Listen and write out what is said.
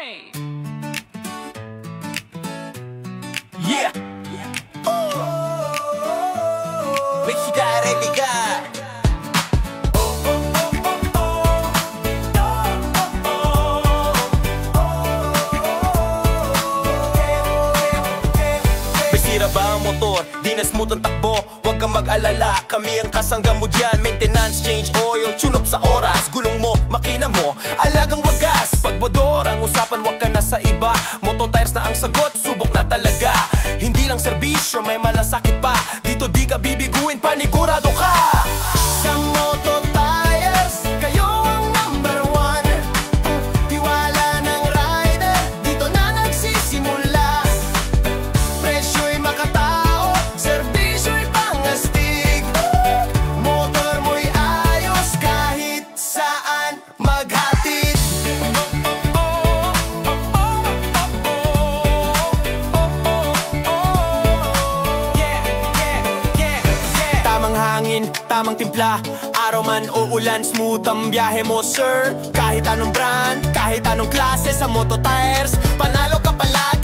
Yeah. Felicidad, religar. Sira ba ang motor? Di na smooth ang takbo? Huwag kang mag-alala, kami ang kasangga mo dyan. Maintenance, change oil, tune up sa oras. Gulong mo, makina mo, alagang wagas. Pag bodor ang usapan, huwag ka na sa iba. Moto tires na ang sagot, subok na talaga. Hindi lang serbisyo, may malasakit pa. Dito di ka bibiguin, panigurado ka. Sa Moto Tires, kayo ang number one. Tiwala ng rider, dito na nagsisimula. Presyo'y makatao, serbisyo'y pangastig. Motor mo'y ayos kahit saan maghatid. Tamang hangin, tamang timpla. Araw man o ulan, smooth ang biyahe mo, sir. Kahit anong brand, kahit anong klase, sa Moto Tires panalo ka palagi.